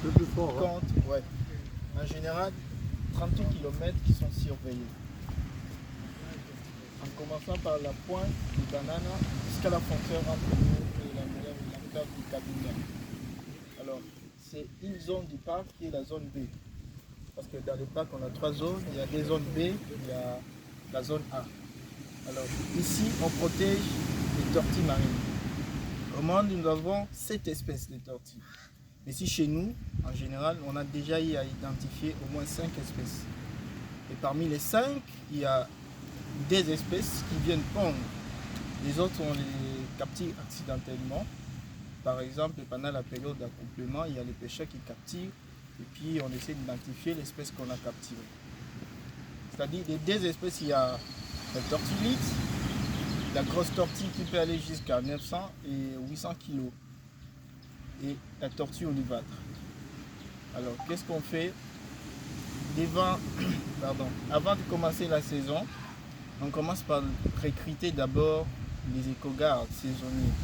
peu plus fort. compte, ouais. En général, 38 km qui sont surveillés. En commençant par la pointe du banana jusqu'à la frontière entre nous et l'enclave du Cabinda. Alors, c'est une zone du parc qui est la zone B. Parce que dans le parc, on a 3 zones. Il y a des zones B, il y a la zone A. Alors, ici, on protège les tortues marines. Au monde, nous avons 7 espèces de tortues. Mais si chez nous, en général, on a déjà eu à identifier au moins 5 espèces. Et parmi les 5, il y a des espèces qui viennent pondre. Les autres, on les capture accidentellement. Par exemple, pendant la période d'accouplement, il y a les pêcheurs qui capturent et puis on essaie d'identifier l'espèce qu'on a capturée. C'est-à-dire, des 2 espèces, il y a la tortue lisse, la grosse tortue qui peut aller jusqu'à 900 et 800 kg. Et la tortue olivâtre. Alors, qu'est-ce qu'on fait avant de commencer la saison, on commence par recruter d'abord les éco-gardes saisonniers.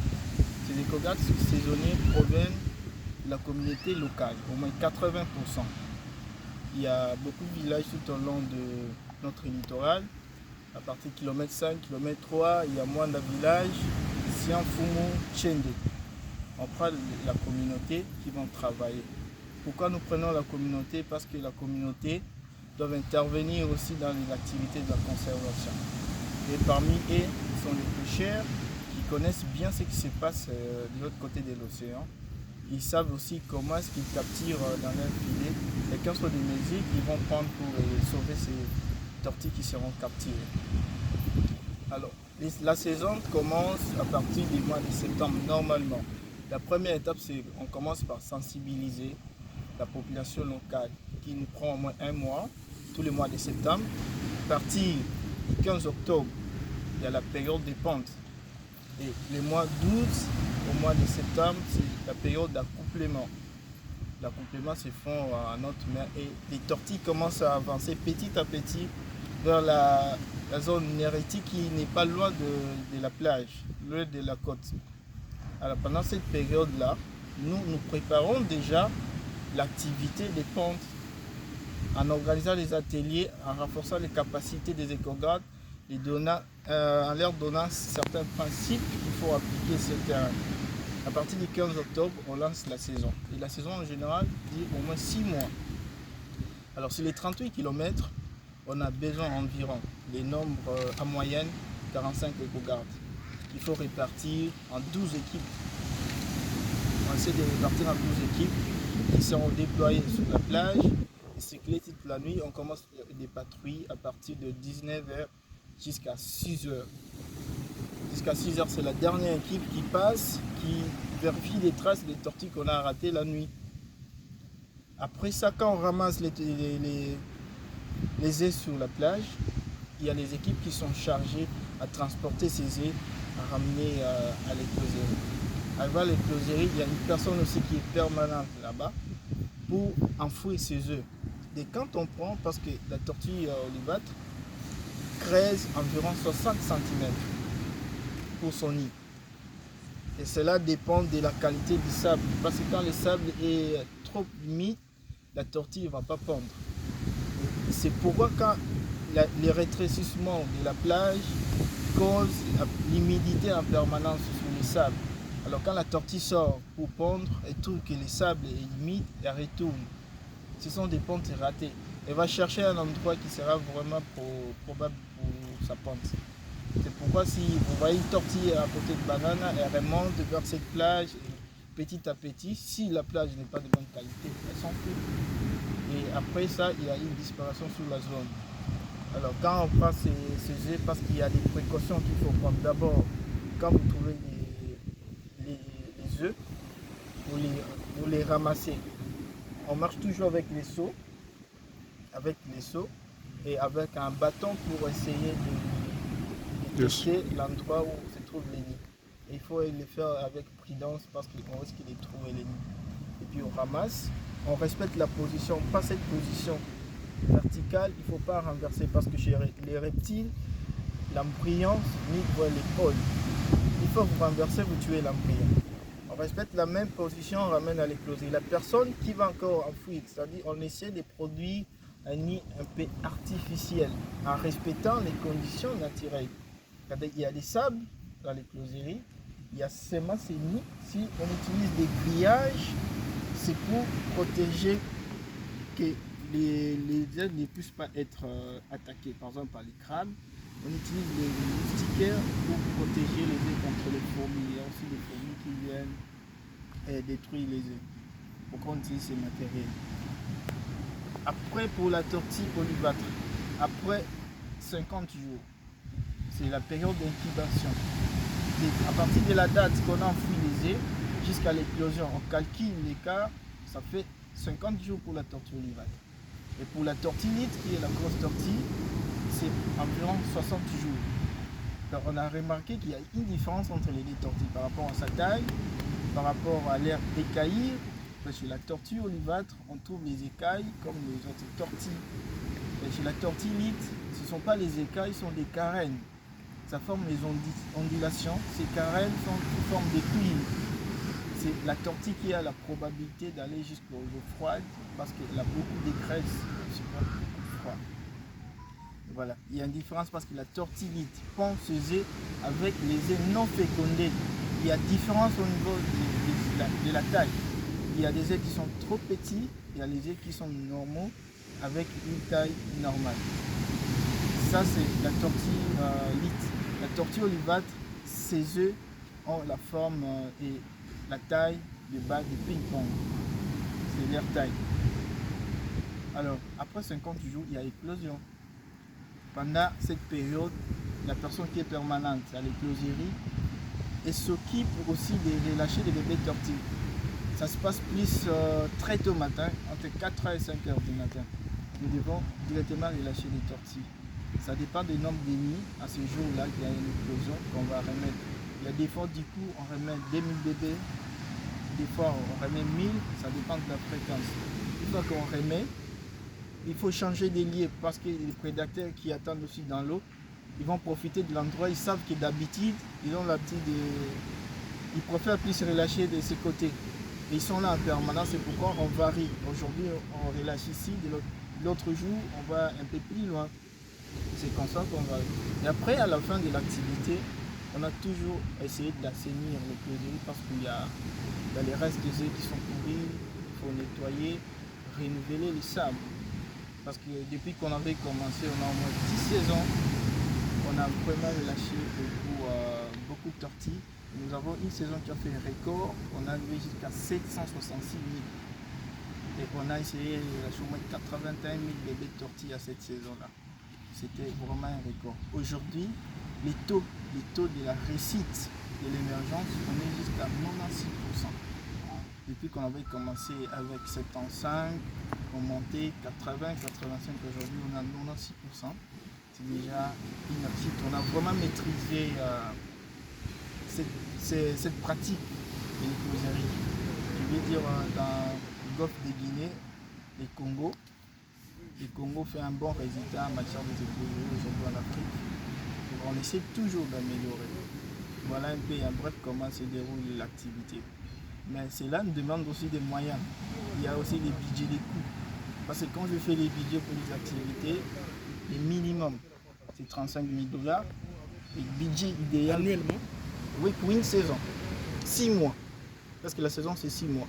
Ces éco-gardes saisonniers proviennent de la communauté locale, au moins 80%. Il y a beaucoup de villages tout au long de notre littoral. À partir de kilomètre 5, kilomètre 3, il y a moins de villages, Sianfumu, Tchende. On prend la communauté qui vont travailler. Pourquoi nous prenons la communauté? Parce que la communauté doit intervenir aussi dans les activités de la conservation. Et parmi eux, ce sont les pêcheurs qui connaissent bien ce qui se passe de l'autre côté de l'océan. Ils savent aussi comment est-ce qu'ils capturent dans leur filet et quelles sont les mesures qu'ils vont prendre pour sauver ces tortues qui seront capturées. Alors, la saison commence à partir du mois de septembre normalement. La première étape, c'est qu'on commence par sensibiliser la population locale qui nous prend au moins 1 mois, tous les mois de septembre. À partir du 15 octobre, il y a la période des pontes. Et les mois d'août au mois de septembre, c'est la période d'accouplement. L'accouplement se fait en notre mer et les tortues commencent à avancer petit à petit vers la zone nérétique qui n'est pas loin de la plage, loin de la côte. Alors pendant cette période-là, nous préparons déjà l'activité des pontes en organisant les ateliers, en renforçant les capacités des éco-gardes et en leur donnant certains principes qu'il faut appliquer sur le terrain. À partir du 15 octobre, on lance la saison. Et la saison en général dit au moins 6 mois. Alors sur les 38 km, on a besoin environ, les nombres en moyenne, 45 éco-gardes. Il faut répartir en 12 équipes. On essaie de répartir en 12 équipes qui seront déployées sur la plage et cycler toute la nuit. On commence des patrouilles à partir de 19h jusqu'à 6h. Jusqu'à 6h, c'est la dernière équipe qui passe, qui vérifie les traces des tortues qu'on a ratées la nuit. Après ça, quand on ramasse les œufs sur la plage, il y a les équipes qui sont chargées à transporter ces œufs, à ramener à l'écloserie. Avant l'écloserie, il y a une personne aussi qui est permanente là-bas pour enfouir ces œufs. Et quand on prend, parce que la tortue olivâtre creuse environ 60 cm pour son nid. Et cela dépend de la qualité du sable. Parce que quand le sable est trop humide, la tortue ne va pas pondre. C'est pourquoi quand les rétrécissements de la plage causent l'humidité en permanence sur le sable. Alors quand la tortue sort pour pondre, elle trouve que le sable est humide, elle retourne. Ce sont des pontes ratées. Elle va chercher un endroit qui sera vraiment probable pour sa ponte. C'est pourquoi si vous voyez une tortue à côté de banana, elle remonte vers cette plage et petit à petit, si la plage n'est pas de bonne qualité, elle s'enfuit. Et après ça, il y a une disparition sur la zone. Alors quand on prend ces œufs, parce qu'il y a des précautions qu'il faut prendre. D'abord, quand vous trouvez les œufs, vous les ramassez. On marche toujours avec les seaux et avec un bâton pour essayer de tester l'endroit où se trouvent les nids. Et il faut le faire avec prudence parce qu'on risque de trouver les nids. Et puis on ramasse, on respecte la position, pas cette position verticale, il ne faut pas renverser parce que chez les reptiles, l'embryon se migre vers l'épaule. Il faut vous renverser, vous tuez l'embryon. On respecte la même position, on ramène à l'écloserie. La personne qui va encore enfouir, c'est-à-dire on essaie de produire un nid un peu artificiel en respectant les conditions naturelles. Il y a des sables dans l'écloserie, il y a seulement ces nids. Si on utilise des grillages, c'est pour protéger que les ailes ne puissent pas être attaquées, par exemple par les crabes. On utilise les moustiquaires pour protéger les œufs contre les fourmis. Il y a aussi des fourmis qui viennent détruire les œufs. Pourquoi on utilise ces matériels? Après, pour la tortille olivâtre, après 50 jours, c'est la période d'incubation. À partir de la date qu'on a enfoui les œufs jusqu'à l'éclosion, on calcule l'écart, ça fait 50 jours pour la tortille olivâtre. Et pour la tortille litre, qui est la grosse tortille, c'est environ 60 jours. Donc on a remarqué qu'il y a une différence entre les deux tortilles par rapport à sa taille, par rapport à l'air écaillé. Parce que chez la tortille olivâtre, on trouve les écailles comme les autres tortilles. Et chez la tortille litre, ce ne sont pas les écailles, ce sont des carènes. Ça forme les ondulations. Ces carènes sont sous forme de tuiles. C'est la tortille qui a la probabilité d'aller jusqu'aux eaux froides parce qu'elle a beaucoup de graisse, elle supporte beaucoup de froid. Voilà, il y a une différence parce que la tortille litre pond ses œufs avec les œufs non fécondés. Il y a différence au niveau de la taille. Il y a des œufs qui sont trop petits, il y a les œufs qui sont normaux avec une taille normale. Ça c'est la tortille litre. La tortille olivâtre, ses œufs ont la forme et la taille de balle de ping-pong. C'est leur taille. Alors, après 50 jours, il y a éclosion. Pendant cette période, la personne qui est permanente à l'écloserie et s'occupe aussi de relâcher les bébés tortilles. Ça se passe plus très tôt matin, entre 4h et 5h du matin. Nous devons directement relâcher les tortilles. Ça dépend du nombre de nids à ce jour-là qu'il y a une éclosion qu'on va remettre. Il y a des fois, du coup, on remet 2000 bébés. Des fois, on remet 1000, ça dépend de la fréquence. Une fois qu'on remet, il faut changer des lieux parce que les prédateurs qui attendent aussi dans l'eau, ils vont profiter de l'endroit. Ils savent que d'habitude, ils ont l'habitude de... Ils préfèrent plus se relâcher de ce côté. Et ils sont là en permanence, c'est pourquoi on varie. Aujourd'hui, on relâche ici, l'autre jour, on va un peu plus loin. C'est comme ça qu'on va. Et après, à la fin de l'activité, on a toujours essayé d'assainir l'écloserie parce qu'il y a les restes des œufs qui sont pourris, il faut nettoyer, renouveler les sables. Parce que depuis qu'on avait commencé, on a au moins 10 saisons, on a vraiment relâché beaucoup de tortilles. Nous avons une saison qui a fait un record, on a arrivé jusqu'à 766 000. Et on a essayé de relâcher au moins 81 000 bébés de tortilles à cette saison-là. C'était vraiment un record. Aujourd'hui, les taux de la réussite de l'émergence, on est jusqu'à 96%. Depuis qu'on avait commencé avec 75, on montait 80, 85, aujourd'hui on a 96%. C'est déjà une réussite. On a vraiment maîtrisé cette pratique de l'écloserie. Je veux dire, dans le golfe de Guinée, les Congo fait un bon résultat en matière de écloserie aujourd'hui en Afrique. On essaie toujours d'améliorer. Voilà un peu en bref comment se déroule l'activité. Mais cela nous demande aussi des moyens. Il y a aussi des budgets, des coûts. Parce que quand je fais les budgets pour les activités, le minimum, c'est 35 000 $. Le budget idéal. Annuellement? Oui, pour une saison. 6 mois. Parce que la saison, c'est 6 mois.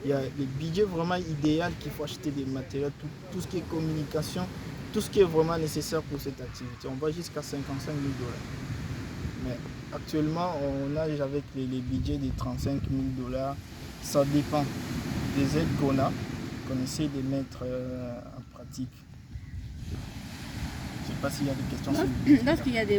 Il y a les budgets vraiment idéal qu'il faut acheter des matériaux, tout ce qui est communication, tout ce qui est vraiment nécessaire pour cette activité. On va jusqu'à 55 000 $. Mais actuellement, on nage avec les budgets de 35 000 $. Ça dépend des aides qu'on a, qu'on essaie de mettre en pratique. Je ne sais pas s'il y a des questions. Lorsqu'il y a des